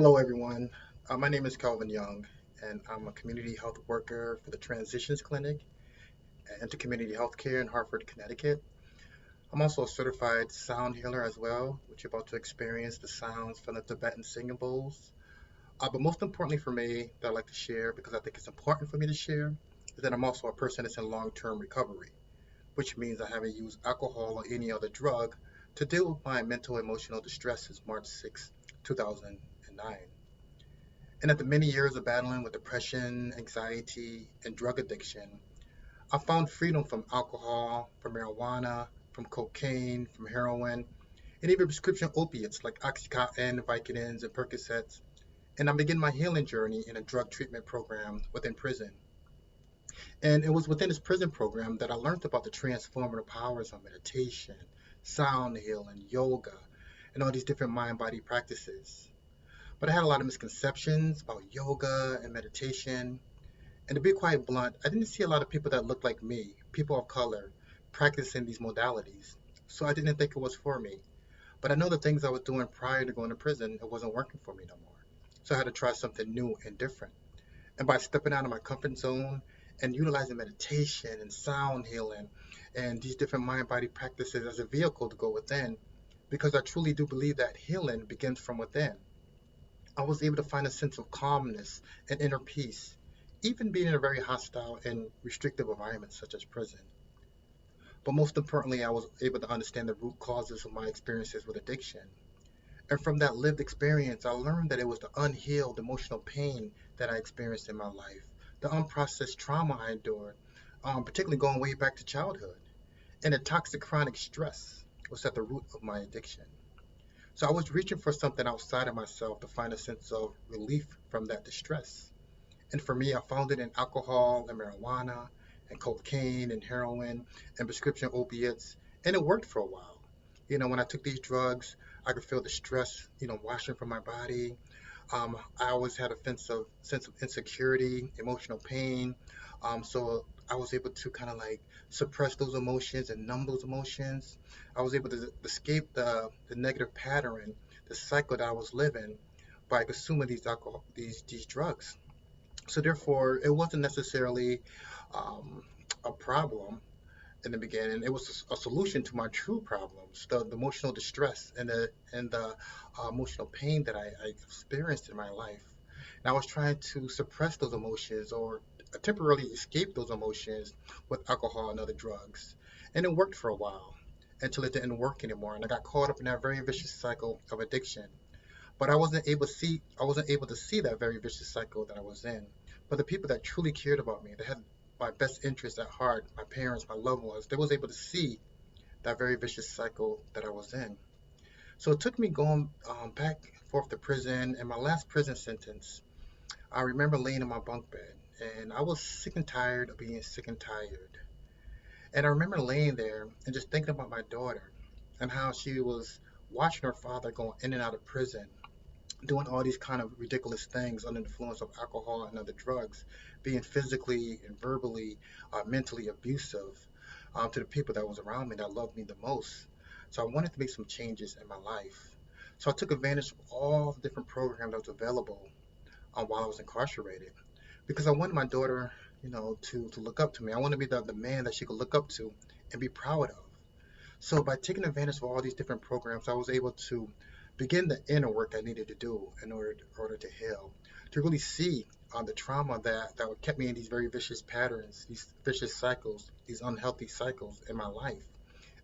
Hello, everyone. My name is Kelvin Young, and I'm a community health worker for the Transitions Clinic into Community Healthcare in Hartford, Connecticut. I'm also a certified sound healer as well, which you're about to experience the sounds from the Tibetan singing bowls. But most importantly for me, that I like to share because I think it's important for me to share, is that I'm also a person that's in long-term recovery, which means I haven't used alcohol or any other drug to deal with my mental emotional distress since March 6, 2009. And after many years of battling with depression, anxiety, and drug addiction, I found freedom from alcohol, from marijuana, from cocaine, from heroin, and even prescription opiates like Oxycontin, Vicodins, and Percocets. And I began my healing journey in a drug treatment program within prison. And it was within this prison program that I learned about the transformative powers of meditation, sound healing, yoga, and all these different mind body practices. But I had a lot of misconceptions about yoga and meditation. And to be quite blunt, I didn't see a lot of people that looked like me, people of color, practicing these modalities. So I didn't think it was for me. But I know the things I was doing prior to going to prison, it wasn't working for me no more. So I had to try something new and different. And by stepping out of my comfort zone and utilizing meditation and sound healing and these different mind body practices as a vehicle to go within, because I truly do believe that healing begins from within. I was able to find a sense of calmness and inner peace, even being in a very hostile and restrictive environment such as prison. But most importantly, I was able to understand the root causes of my experiences with addiction. And from that lived experience, I learned that it was the unhealed emotional pain that I experienced in my life, the unprocessed trauma I endured, particularly going way back to childhood, and the toxic chronic stress was at the root of my addiction. So I was reaching for something outside of myself to find a sense of relief from that distress. And for me, I found it in alcohol and marijuana and cocaine and heroin and prescription opiates. And it worked for a while. When I took these drugs, I could feel the stress, washing from my body. I always had a sense of insecurity, emotional pain. So I was able to kind of like suppress those emotions and numb those emotions. I was able to escape the negative pattern, the cycle that I was living by consuming these alcohol, these drugs. So therefore, it wasn't necessarily um, a problem in the beginning. It was a solution to my true problems, the emotional distress and the emotional pain that I experienced in my life. And I was trying to suppress those emotions or temporarily escape those emotions with alcohol and other drugs. And it worked for a while until it didn't work anymore. And I got caught up in that very vicious cycle of addiction. But I wasn't able to see that very vicious cycle that I was in. But the people that truly cared about me, that had my best interests at heart, my parents, my loved ones, they was able to see that very vicious cycle that I was in. So it took me going back and forth to prison. And my last prison sentence, I remember laying in my bunk bed, and I was sick and tired of being sick and tired. And I remember laying there and just thinking about my daughter and how she was watching her father go in and out of prison, doing all these kind of ridiculous things under the influence of alcohol and other drugs, being physically and verbally, mentally abusive to the people that was around me that loved me the most. So I wanted to make some changes in my life. So I took advantage of all the different programs that was available while I was incarcerated because I wanted my daughter, to look up to me. I wanted to be the man that she could look up to and be proud of. So by taking advantage of all these different programs, I was able to begin the inner work I needed to do in order to heal, to really see the trauma that kept me in these very vicious patterns, these vicious cycles, these unhealthy cycles in my life.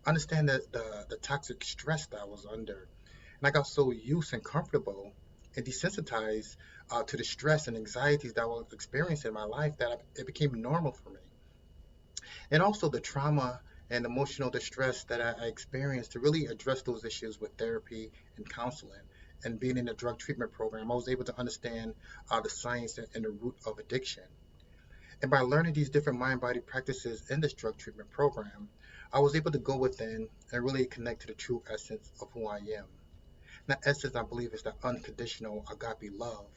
Understand that the toxic stress that I was under, and I got so used and comfortable and desensitized to the stress and anxieties that I was experiencing in my life that it became normal for me. And also the trauma and emotional distress that I experienced to really address those issues with therapy and counseling. And being in a drug treatment program, I was able to understand the science and the root of addiction. And by learning these different mind body practices in this drug treatment program, I was able to go within and really connect to the true essence of who I am. And that essence, I believe, is that unconditional agape love.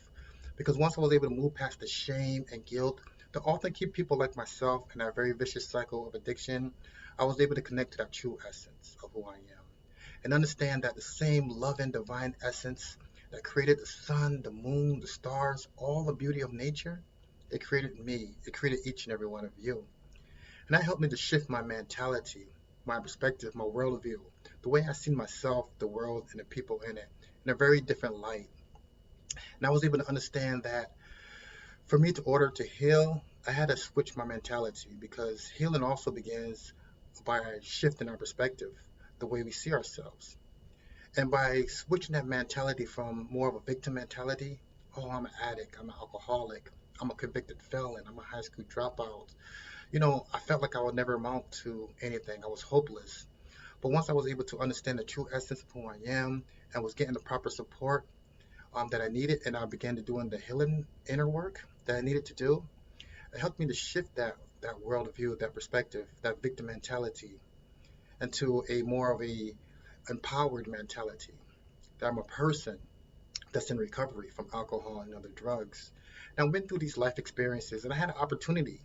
Because once I was able to move past the shame and guilt that often keep people like myself in that very vicious cycle of addiction, I was able to connect to that true essence of who I am and understand that the same loving divine essence that created the sun, the moon, the stars, all the beauty of nature, it created me. It created each and every one of you. And that helped me to shift my mentality, my perspective, my worldview, the way I see myself, the world, and the people in it, in a very different light. And I was able to understand that for me to order to heal, I had to switch my mentality because healing also begins by shifting our perspective, the way we see ourselves. And by switching that mentality from more of a victim mentality, oh, I'm an addict, I'm an alcoholic, I'm a convicted felon, I'm a high school dropout. I felt like I would never amount to anything. I was hopeless. But once I was able to understand the true essence of who I am and was getting the proper support that I needed, and I began to doing the healing inner work that I needed to do, it helped me to shift that worldview, that perspective, that victim mentality into a more of a empowered mentality. That I'm a person that's in recovery from alcohol and other drugs. And I went through these life experiences, and I had an opportunity,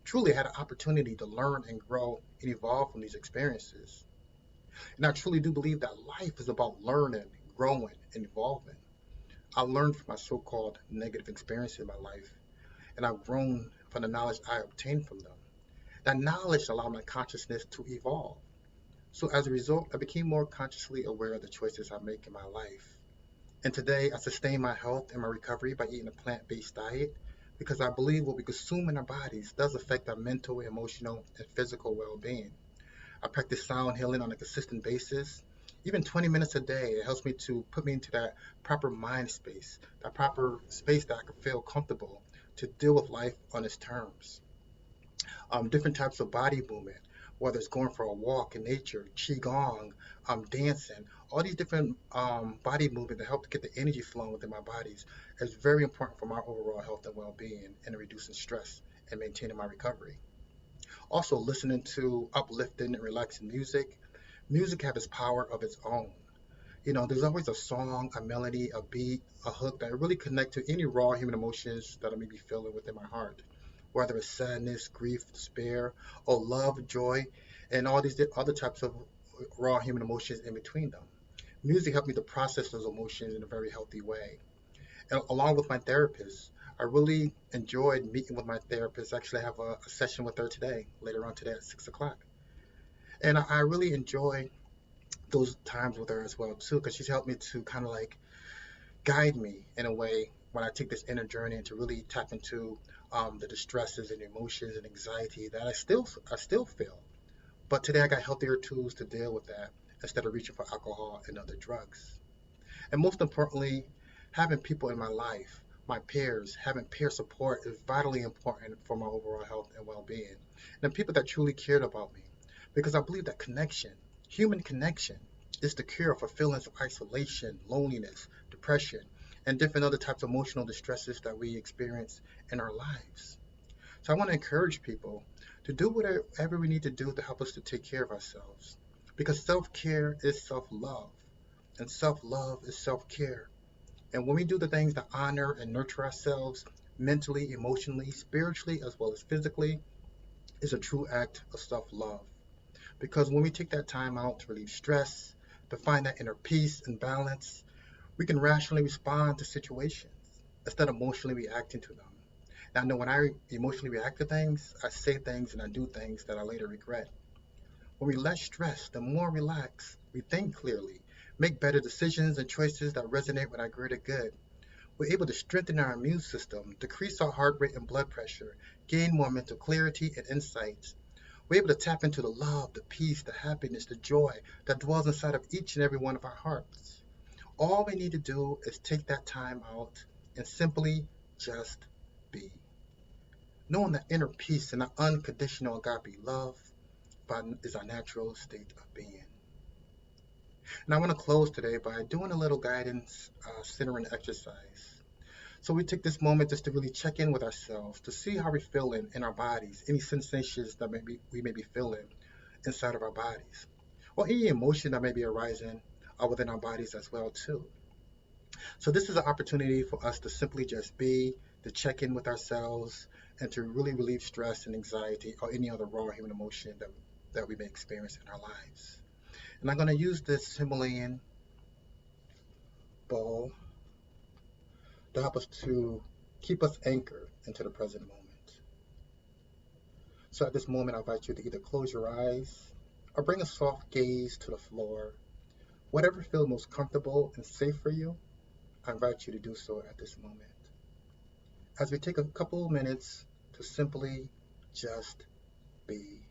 truly had an opportunity to learn and grow and evolve from these experiences. And I truly do believe that life is about learning, growing, and evolving. I learned from my so-called negative experiences in my life, and I've grown from the knowledge I obtained from them. That knowledge allowed my consciousness to evolve. So as a result, I became more consciously aware of the choices I make in my life. And today, I sustain my health and my recovery by eating a plant-based diet because I believe what we consume in our bodies does affect our mental, emotional, and physical well-being. I practice sound healing on a consistent basis. Even 20 minutes a day, it helps me to put me into that proper mind space, that proper space that I can feel comfortable to deal with life on its terms. Different types of body movement, whether it's going for a walk in nature, qigong, dancing, all these different body movement that help to get the energy flowing within my bodies is very important for my overall health and well-being and reducing stress and maintaining my recovery. Also, listening to uplifting and relaxing music. Music has its power of its own. There's always a song, a melody, a beat, a hook that really connect to any raw human emotions that I may be feeling within my heart, whether it's sadness, grief, despair, or love, joy, and all these other types of raw human emotions in between them. Music helped me to process those emotions in a very healthy way. And along with my therapist, I really enjoyed meeting with my therapist. Actually, I have a session with her today, later on today at 6 o'clock. And I really enjoy those times with her as well too, because she's helped me to kind of like guide me in a way when I take this inner journey and to really tap into the distresses and emotions and anxiety that I still feel. But today I got healthier tools to deal with that instead of reaching for alcohol and other drugs. And most importantly, having people in my life, my peers, having peer support is vitally important for my overall health and well-being. And people that truly cared about me, because I believe that connection, human connection, is the cure for feelings of isolation, loneliness, depression, and different other types of emotional distresses that we experience in our lives. So I want to encourage people to do whatever we need to do to help us to take care of ourselves. Because self-care is self-love, and self-love is self-care. And when we do the things that honor and nurture ourselves mentally, emotionally, spiritually, as well as physically, is a true act of self-love. Because when we take that time out to relieve stress, to find that inner peace and balance, we can rationally respond to situations instead of emotionally reacting to them. Now, I know when I emotionally react to things, I say things and I do things that I later regret. When we less stressed, the more relaxed, we think clearly, make better decisions and choices that resonate with our greater good. We're able to strengthen our immune system, decrease our heart rate and blood pressure, gain more mental clarity and insights. We're able to tap into the love, the peace, the happiness, the joy that dwells inside of each and every one of our hearts. All we need to do is take that time out and simply just be. Knowing that inner peace and that unconditional agape love is our natural state of being. And I want to close today by doing a little guidance centering exercise. So we take this moment just to really check in with ourselves to see how we're feeling in our bodies, any sensations that we may be feeling inside of our bodies, or any emotion that may be arising within our bodies as well too. So this is an opportunity for us to simply just be, to check in with ourselves, and to really relieve stress and anxiety or any other raw human emotion that we may experience in our lives. And I'm going to use this Himalayan bowl to help us to keep us anchored into the present moment. So at this moment, I invite you to either close your eyes or bring a soft gaze to the floor. Whatever feels most comfortable and safe for you, I invite you to do so at this moment. As we take a couple of minutes to simply just be.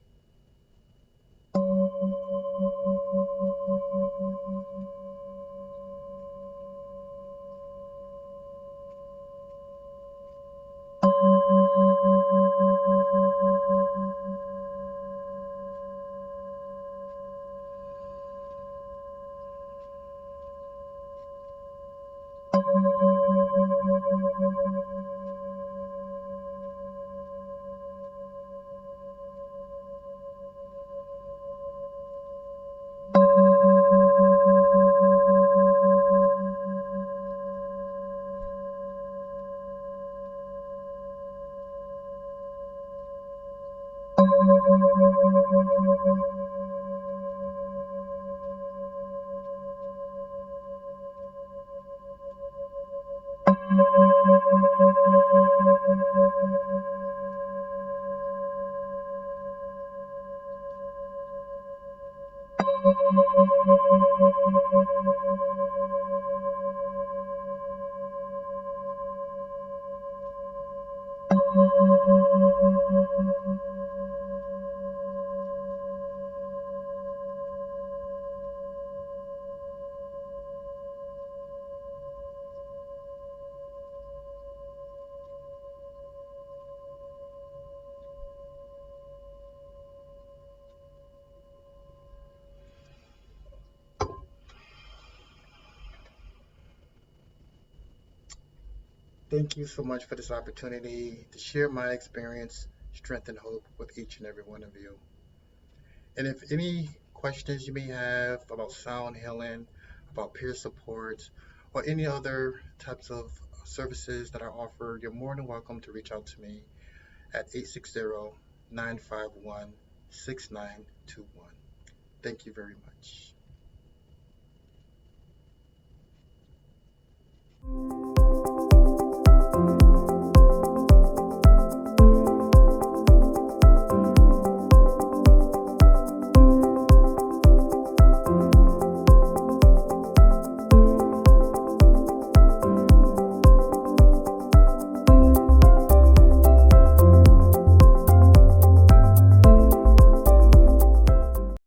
Thank you so much for this opportunity to share my experience, strength, and hope with each and every one of you. And if any questions you may have about sound healing, about peer support, or any other types of services that are offered, you're more than welcome to reach out to me at 860-951-6921. Thank you very much.